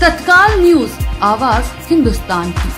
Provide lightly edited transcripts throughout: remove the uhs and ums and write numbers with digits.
तत्काल न्यूज, आवाज हिंदुस्तान की।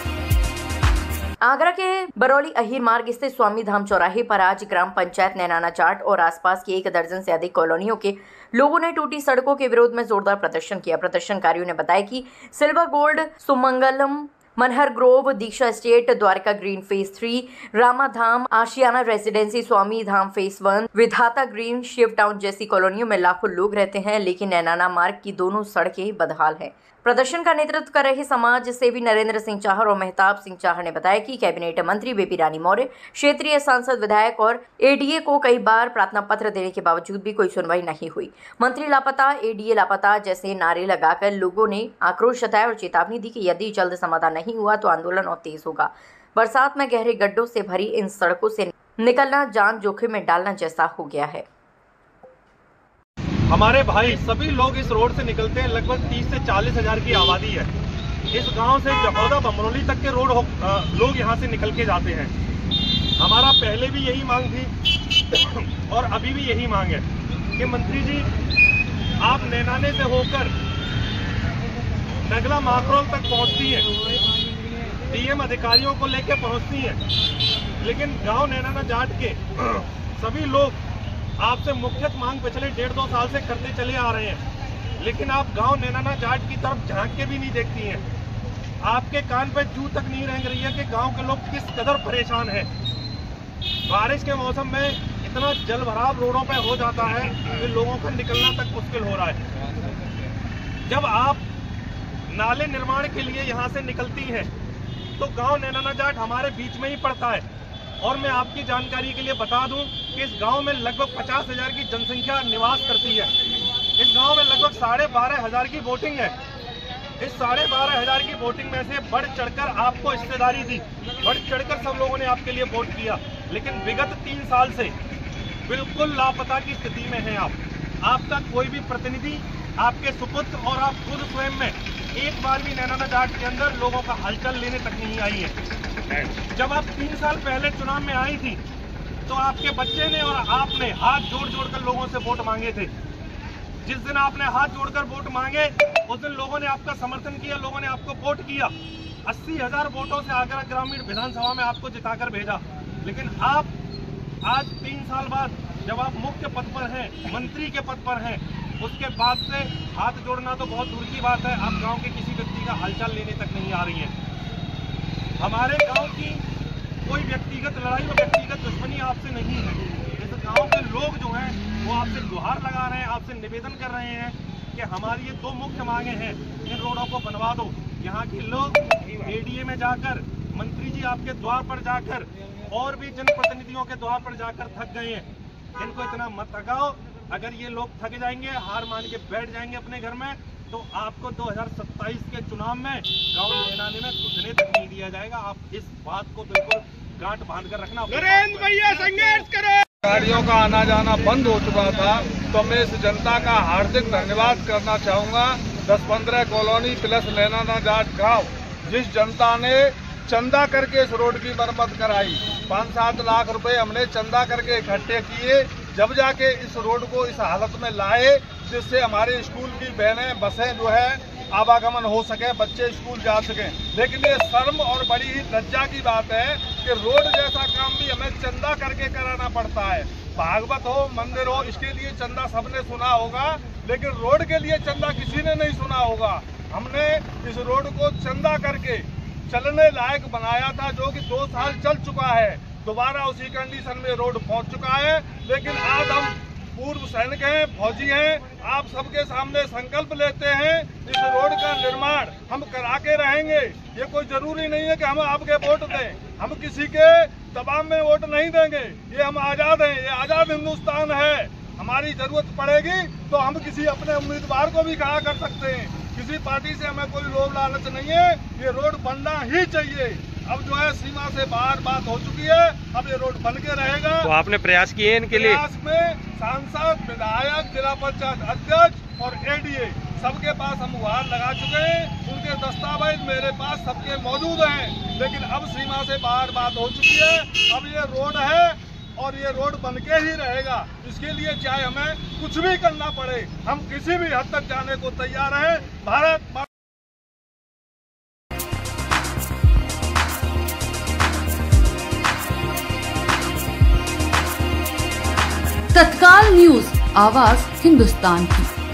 आगरा के बरौली अहीर मार्ग स्थित स्वामी धाम चौराहे पर आज ग्राम पंचायत नैनाना चाट और आसपास की 1 दर्जन से अधिक कॉलोनियों के लोगों ने टूटी सड़कों के विरोध में जोरदार प्रदर्शन किया। प्रदर्शनकारियों ने बताया कि silver gold, Sumangalam, Manhar grove, Diksha estate, Dwarka green phase 3, Rama Dham, Ashiana residency, Swami Dham phase 1, Vidhata green, Shiv town जैसी कॉलोनियों में लाखों लोग रहते हैं, लेकिन नैनाना मार्ग की दोनों सड़कें बदहाल हैं। प्रदर्शन का नेतृत्व कर रहे समाज सेवी नरेंद्र सिंह चाहर और मेहताब सिंह चाहर ने बताया कि कैबिनेट मंत्री बेबी रानी मौर्य, क्षेत्रीय सांसद, विधायक और एडीए को कई बार प्रार्थना पत्र देने के बावजूद भी कोई सुनवाई नहीं हुई। मंत्री लापता, एडीए लापता जैसे नारे लगाकर लोगों ने आक्रोश जताया और चेतावनी दी कि यदि जल्द समाधान नहीं हुआ तो आंदोलन और तेज होगा। बरसात में गहरे गड्ढों से भरी इन सड़कों से निकलना जान जोखिम में डालना जैसा हो गया है। हमारे भाई सभी लोग इस रोड से निकलते हैं। लगभग 30 से 40 हजार की आबादी है। इस गांव से जखौदा बमरौली तक के लोग यहां से निकल के जाते हैं। हमारा पहले भी यही मांग थी और अभी भी यही मांग है कि मंत्री जी आप नैनाने से होकर नगला माकरोल तक पहुंचती हैं, डीएम अधिकारियों को लेकर पहुंचती हैं, लेकिन गांव नैनाना जाट के सभी लोग आपसे मुख्यत मांग पिछले 1.5-2 साल से करते चले आ रहे हैं, लेकिन आप गांव नैनाना जाट की तरफ झांक के भी नहीं देखती हैं। आपके कान पे जू तक नहीं रेंग रही है कि गांव के लोग किस कदर परेशान हैं। बारिश के मौसम में इतना जलभराव रोडों पे हो जाता है कि लोगों का निकलना तक मुश्किल हो रहा है। जब आप नाले निर्माण के लिए यहाँ से निकलती हैं तो गाँव नैनाना जाट हमारे बीच में ही पड़ता है। और मैं आपकी जानकारी के लिए बता दूं कि इस गांव में लगभग 50 हजार की जनसंख्या निवास करती है। इस गांव में लगभग 12.5 हजार की वोटिंग है। इस 12.5 हजार की वोटिंग में से बढ़ चढ़कर आपको हिस्सेदारी दी, बढ़ चढ़कर सब लोगों ने आपके लिए वोट किया, लेकिन विगत 3 साल से बिल्कुल लापता की स्थिति में है आप। आपका कोई भी प्रतिनिधि आपके सुपुत्र और आप खुद स्वयं में एक बार भी नैनाना जाट के अंदर लोगों का हालचाल लेने तक नहीं आई है। जब आप 3 साल पहले चुनाव में आई थी तो आपके बच्चे ने और आपने हाथ जोड़ जोड़कर लोगों से वोट मांगे थे। जिस दिन आपने हाथ जोड़कर वोट मांगे उस दिन लोगों ने आपका समर्थन किया, लोगों ने आपको वोट किया। 80,000 वोटों से आगरा ग्रामीण विधानसभा में आपको जिताकर भेजा। लेकिन आप आज 3 साल बाद जब आप मुख्य पद पर हैं, मंत्री के पद पर हैं, उसके बाद से हाथ जोड़ना तो बहुत दूर की बात है, आप गाँव के किसी व्यक्ति का हालचाल लेने तक नहीं आ रही है। हमारे गांव की कोई व्यक्तिगत लड़ाई और व्यक्तिगत दुश्मनी आपसे नहीं है। इस गांव के लोग जो हैं वो आपसे गुहार लगा रहे हैं, आपसे निवेदन कर रहे हैं कि हमारी ये 2 मुख्य मांगे हैं, इन रोडों को बनवा दो। यहाँ के लोग एडीए में जाकर, मंत्री जी आपके द्वार पर जाकर और भी जनप्रतिनिधियों के द्वार पर जाकर थक गए हैं। इनको इतना मत थकाओ। अगर ये लोग थक जाएंगे, हार मान के बैठ जाएंगे अपने घर में, तो आपको 2027 के चुनाव में गांव नैनाने में घुसने तक नहीं दिया जाएगा। आप इस बात को बिल्कुल गांठ बांध कर रखना। नरेंद्र भैया संघर्ष करो। गाड़ियों का आना जाना बंद हो चुका था, तो मैं इस जनता का हार्दिक धन्यवाद करना चाहूँगा। 10-15 कॉलोनी प्लस नैनाना जाट गाँव, जिस जनता ने चंदा करके इस रोड की मरम्मत कराई, 5-7 लाख रुपए हमने चंदा करके इकट्ठे किए, जब जाके इस रोड को इस हालत में लाए जिससे हमारे स्कूल की बहनें, बसें जो है आवागमन हो सके, बच्चे स्कूल जा सकें। लेकिन ये शर्म और बड़ी ही लज्जा की बात है कि रोड जैसा काम भी हमें चंदा करके कराना पड़ता है। भागवत हो, मंदिर हो, इसके लिए चंदा सबने सुना होगा, लेकिन रोड के लिए चंदा किसी ने नहीं सुना होगा। हमने इस रोड को चंदा करके चलने लायक बनाया था, जो कि 2 साल चल चुका है। दोबारा उसी कंडीशन में रोड पहुंच चुका है। लेकिन आज हम पूर्व सैनिक हैं, फौजी हैं, आप सबके सामने संकल्प लेते हैं, इस रोड का निर्माण हम करा के रहेंगे। ये कोई जरूरी नहीं है कि हम आपके वोट दें, हम किसी के दबाव में वोट नहीं देंगे। ये हम आजाद हैं, ये आजाद हिंदुस्तान है। हमारी जरूरत पड़ेगी तो हम किसी अपने उम्मीदवार को भी खड़ा कर सकते हैं। किसी पार्टी से हमें कोई लोभ लालच नहीं है। ये रोड बनना ही चाहिए। अब जो है सीमा से बाहर बात हो चुकी है, अब ये रोड बन के रहेगा। तो आपने प्रयास किए इनके लिए? प्रयास में सांसद, विधायक, जिला पंचायत अध्यक्ष और एडीए सबके पास हम गुहार लगा चुके हैं। उनके दस्तावेज मेरे पास सबके मौजूद हैं। लेकिन अब सीमा से बाहर बात हो चुकी है। अब ये रोड है और ये रोड बन के ही रहेगा। इसके लिए चाहे हमें कुछ भी करना पड़े, हम किसी भी हद तक जाने को तैयार हैं। भारत तत्काल न्यूज, आवाज हिंदुस्तान की।